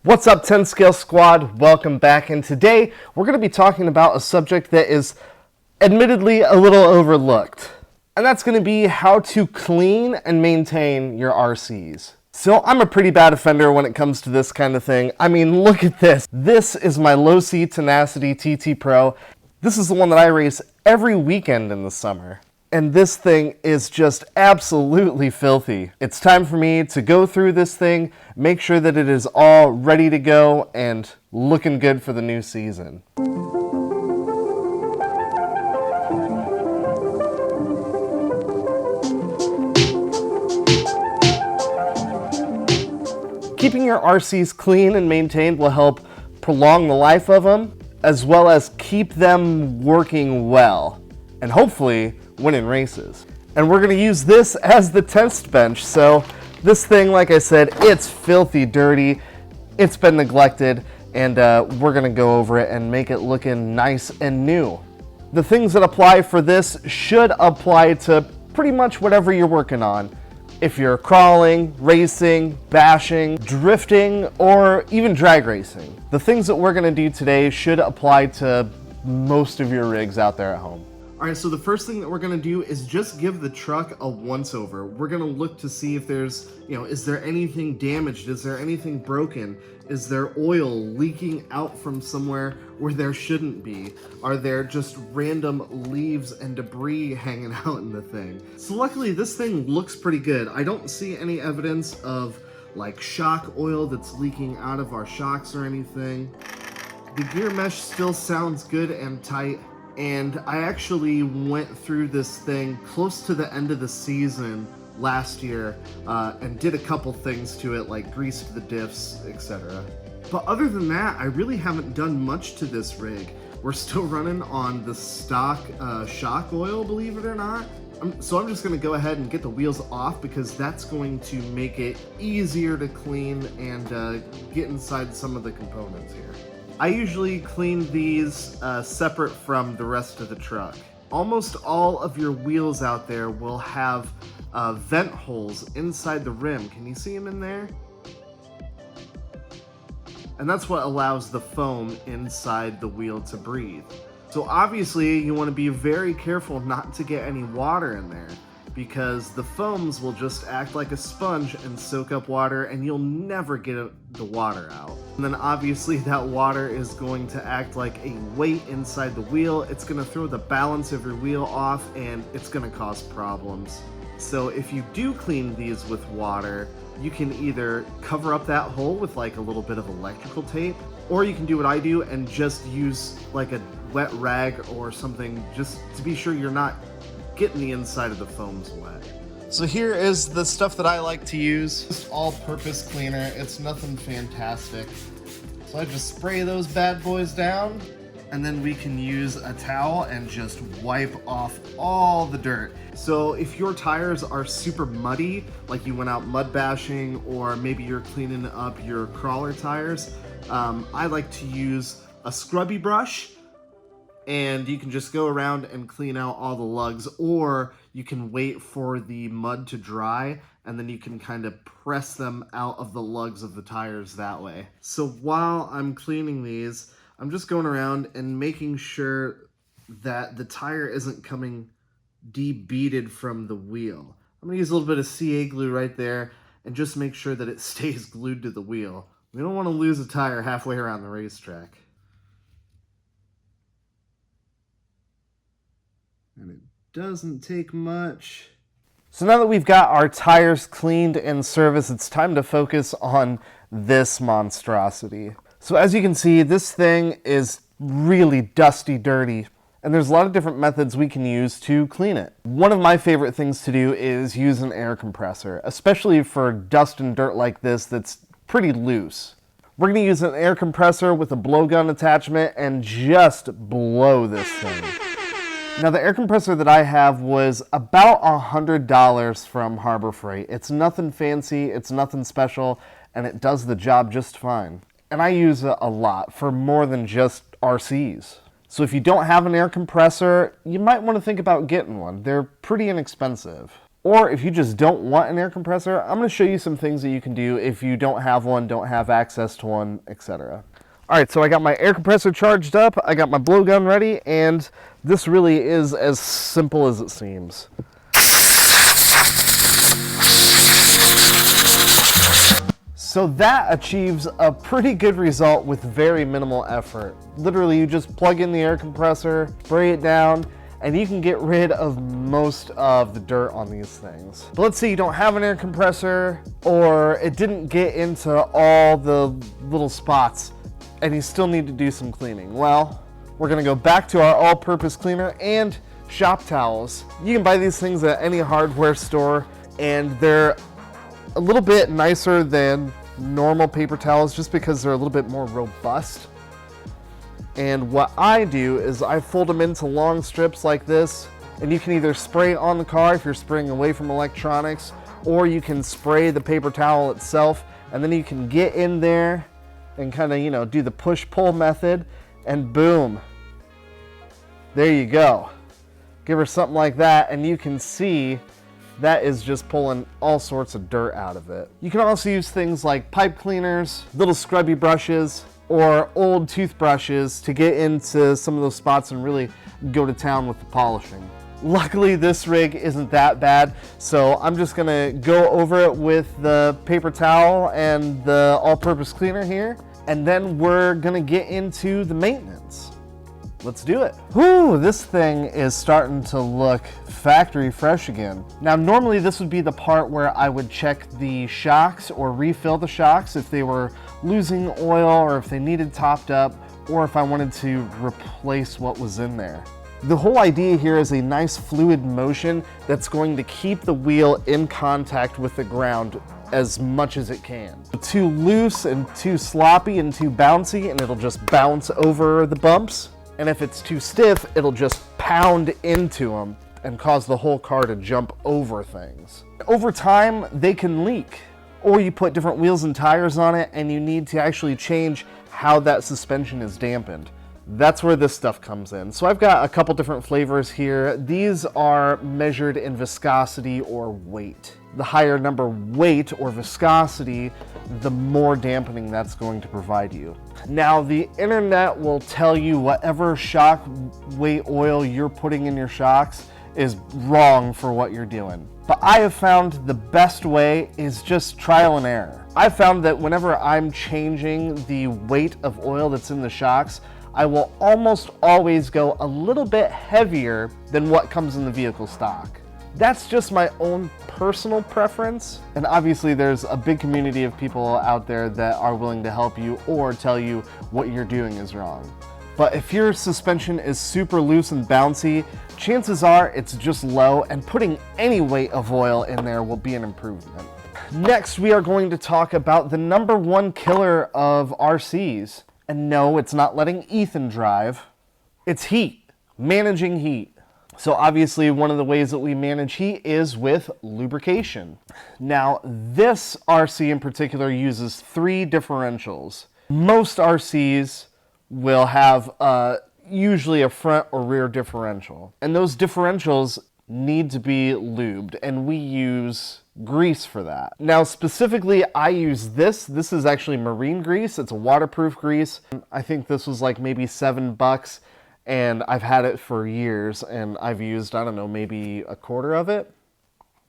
What's up, 10 Scale Squad? Welcome back, and today we're going to be talking about a subject that is admittedly a little overlooked. And that's going to be how to clean and maintain your RCs. So I'm a pretty bad offender when it comes to this kind of thing. I mean, look at this. This is my Low C Tenacity TT Pro. This is the one that I race every weekend in the summer. And this thing is just absolutely filthy. It's time for me to go through this thing, make sure that it is all ready to go and looking good for the new season. Keeping your RCs clean and maintained will help prolong the life of them, as well as keep them working well, and hopefully winning races. And we're going to use this as the test bench. So this thing, like I said, it's filthy dirty, it's been neglected, and we're going to go over it and make it looking nice and new. The things that apply for this should apply to pretty much whatever you're working on. If you're crawling, racing, bashing, drifting, or even drag racing. The things that we're going to do today should apply to most of your rigs out there at home. All right, so the first thing that we're gonna do is just give the truck a once-over. We're gonna look to see if there's, is there anything damaged? Is there anything broken? Is there oil leaking out from somewhere where there shouldn't be? Are there just random leaves and debris hanging out in the thing? So luckily, this thing looks pretty good. I don't see any evidence of like shock oil that's leaking out of our shocks or anything. The gear mesh still sounds good and tight. And I actually went through this thing close to the end of the season last year and did a couple things to it, like greased the diffs, etc. But other than that, I really haven't done much to this rig. We're still running on the stock shock oil, believe it or not. So I'm just going to go ahead and get the wheels off because that's going to make it easier to clean and get inside some of the components here. I usually clean these separate from the rest of the truck. Almost all of your wheels out there will have vent holes inside the rim. Can you see them in there? And that's what allows the foam inside the wheel to breathe. So obviously you want to be very careful not to get any water in there, because the foams will just act like a sponge and soak up water and you'll never get the water out. And then obviously that water is going to act like a weight inside the wheel. It's going to throw the balance of your wheel off and it's going to cause problems. So if you do clean these with water, you can either cover up that hole with like a little bit of electrical tape, or you can do what I do and just use like a wet rag or something just to be sure you're not getting the inside of the foams wet. So here is the stuff that I like to use. Just all-purpose cleaner. It's nothing fantastic. So I just spray those bad boys down, and then we can use a towel and just wipe off all the dirt. So if your tires are super muddy, like you went out mud bashing, or maybe you're cleaning up your crawler tires, I like to use a scrubby brush. And you can just go around and clean out all the lugs, or you can wait for the mud to dry and then you can kind of press them out of the lugs of the tires that way. So while I'm cleaning these, I'm just going around and making sure that the tire isn't coming de-beaded from the wheel. I'm gonna use a little bit of CA glue right there and just make sure that it stays glued to the wheel. We don't want to lose a tire halfway around the racetrack. And it doesn't take much. So now that we've got our tires cleaned and serviced, it's time to focus on this monstrosity. So as you can see, this thing is really dusty, dirty, and there's a lot of different methods we can use to clean it. One of my favorite things to do is use an air compressor, especially for dust and dirt like this that's pretty loose. We're going to use an air compressor with a blowgun attachment and just blow this thing. Now the air compressor that I have was about $100 from Harbor Freight. It's nothing fancy, it's nothing special, and it does the job just fine. And I use it a lot for more than just RCs. So if you don't have an air compressor, you might want to think about getting one. They're pretty inexpensive. Or if you just don't want an air compressor, I'm going to show you some things that you can do if you don't have one, don't have access to one, etc. All right, so I got my air compressor charged up, I got my blowgun ready, and this really is as simple as it seems. So that achieves a pretty good result with very minimal effort. Literally, you just plug in the air compressor, spray it down, and you can get rid of most of the dirt on these things. But let's say you don't have an air compressor, or it didn't get into all the little spots, and you still need to do some cleaning. Well, we're gonna go back to our all-purpose cleaner and shop towels. You can buy these things at any hardware store, and they're a little bit nicer than normal paper towels just because they're a little bit more robust. And what I do is I fold them into long strips like this, and you can either spray it on the car if you're spraying away from electronics, or you can spray the paper towel itself, and then you can get in there and kind of, you know, do the push-pull method, and boom, there you go. Give her something like that, and you can see that is just pulling all sorts of dirt out of it. You can also use things like pipe cleaners, little scrubby brushes, or old toothbrushes to get into some of those spots and really go to town with the polishing. Luckily, this rig isn't that bad, so I'm just gonna go over it with the paper towel and the all-purpose cleaner here, and then we're gonna get into the maintenance. Let's do it. Whew, this thing is starting to look factory fresh again. Now, normally this would be the part where I would check the shocks or refill the shocks if they were losing oil or if they needed topped up, or if I wanted to replace what was in there. The whole idea here is a nice fluid motion that's going to keep the wheel in contact with the ground as much as it can. Too loose and too sloppy and too bouncy, and it'll just bounce over the bumps. And if it's too stiff, it'll just pound into them and cause the whole car to jump over things. Over time, they can leak. Or you put different wheels and tires on it, and you need to actually change how that suspension is dampened. That's where this stuff comes in. So I've got a couple different flavors here. These are measured in viscosity or weight. The higher number weight or viscosity, the more dampening that's going to provide you. Now, the internet will tell you whatever shock weight oil you're putting in your shocks is wrong for what you're doing. But I have found the best way is just trial and error. I've found that whenever I'm changing the weight of oil that's in the shocks, I will almost always go a little bit heavier than what comes in the vehicle stock. That's just my own personal preference, and obviously there's a big community of people out there that are willing to help you or tell you what you're doing is wrong. But if your suspension is super loose and bouncy, chances are it's just low, and putting any weight of oil in there will be an improvement. Next, we are going to talk about the number one killer of RCs. And no, it's not letting Ethan drive. It's heat, managing heat. So obviously one of the ways that we manage heat is with lubrication. Now, this RC in particular uses 3 differentials. Most RCs will have usually a front or rear differential. And those differentials need to be lubed, and we use grease for that. Now, specifically, I use this. This is actually marine grease. It's a waterproof grease. I think this was like maybe $7, and I've had it for years, and I've used, I don't know, maybe a quarter of it.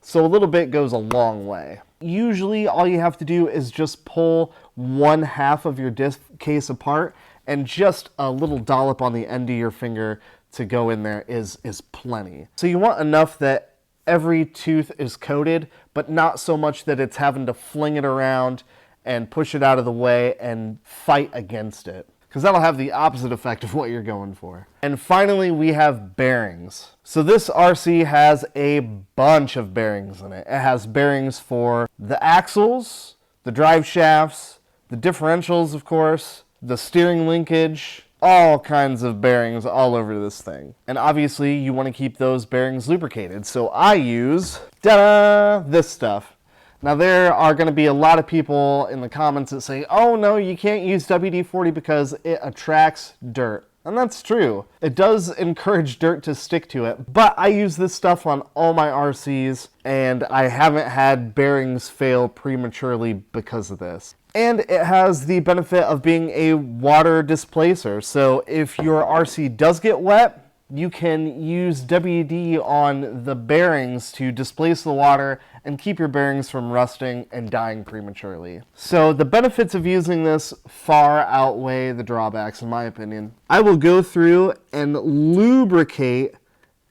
So a little bit goes a long way. Usually, all you have to do is just pull 1/2 of your disc case apart, and just a little dollop on the end of your finger to go in there is plenty. So you want enough that every tooth is coated, but not so much that it's having to fling it around and push it out of the way and fight against it, because that'll have the opposite effect of what you're going for. And finally, we have bearings. So this RC has a bunch of bearings in it. It has bearings for the axles, the drive shafts, the differentials, of course, the steering linkage, all kinds of bearings all over this thing. And obviously you want to keep those bearings lubricated. So I use, ta-da, this stuff. Now there are going to be a lot of people in the comments that say, oh no, you can't use WD-40 because it attracts dirt. And that's true. It does encourage dirt to stick to it, but I use this stuff on all my RCs, and I haven't had bearings fail prematurely because of this. And it has the benefit of being a water displacer. So if your RC does get wet, you can use WD on the bearings to displace the water and keep your bearings from rusting and dying prematurely. So the benefits of using this far outweigh the drawbacks, in my opinion. I will go through and lubricate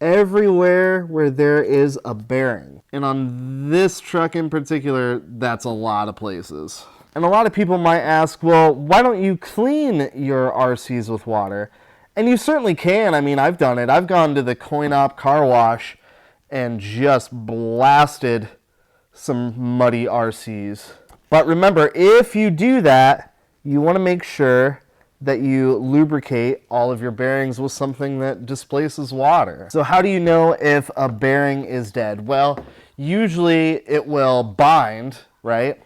everywhere where there is a bearing. And on this truck in particular, that's a lot of places. And a lot of people might ask, well, why don't you clean your RCs with water? And you certainly can. I mean, I've done it. I've gone to the coin-op car wash and just blasted some muddy RCs. But remember, if you do that, you want to make sure that you lubricate all of your bearings with something that displaces water. So how do you know if a bearing is dead? Well, usually it will bind, right?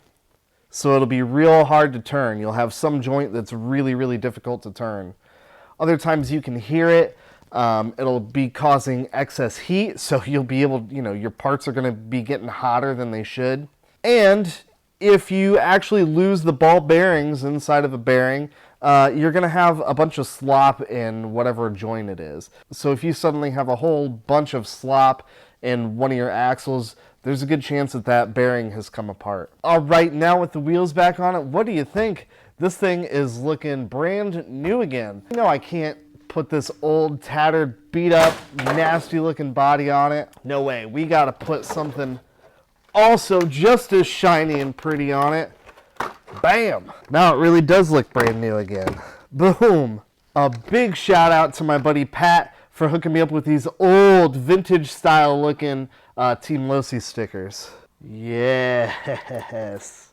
So it'll be real hard to turn. You'll have some joint that's really, really difficult to turn. Other times you can hear it. It'll be causing excess heat, so you'll be able, your parts are going to be getting hotter than they should. And if you actually lose the ball bearings inside of a bearing, you're going to have a bunch of slop in whatever joint it is. So if you suddenly have a whole bunch of slop in one of your axles, there's a good chance that that bearing has come apart. All right, now with the wheels back on it, what do you think? This thing is looking brand new again. I can't put this old, tattered, beat up, nasty looking body on it. No way, we gotta put something also just as shiny and pretty on it. Bam! Now it really does look brand new again. Boom! A big shout out to my buddy Pat for hooking me up with these old vintage style looking Team Losi stickers. Yes!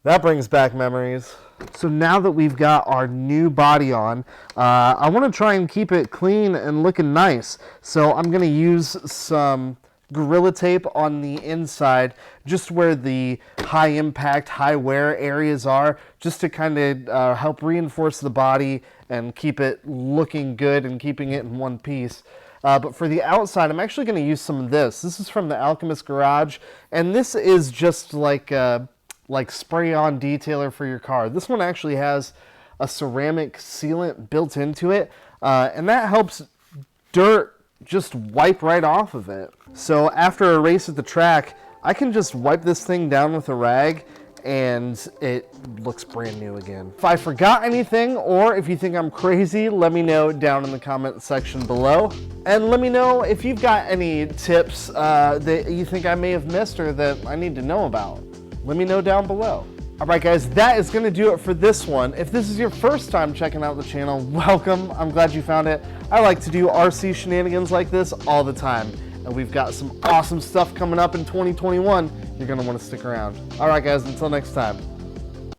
That brings back memories. So now that we've got our new body on, I want to try and keep it clean and looking nice. So I'm going to use some Gorilla Tape on the inside, just where the high impact, high wear areas are, just to kind of help reinforce the body and keep it looking good and keeping it in one piece. But for the outside, I'm actually going to use some of this. This is from the Alchemist Garage, and this is just like spray-on detailer for your car. This one actually has a ceramic sealant built into it, and that helps dirt just wipe right off of it. So after a race at the track, I can just wipe this thing down with a rag, and it looks brand new again. If I forgot anything, or if you think I'm crazy, let me know down in the comment section below. And let me know if you've got any tips that you think I may have missed or that I need to know about. Let me know down below. All right, guys, that is going to do it for this one. If this is your first time checking out the channel, welcome. I'm glad you found it. I like to do RC shenanigans like this all the time, and we've got some awesome stuff coming up in 2021. You're going to want to stick around. All right, guys, until next time.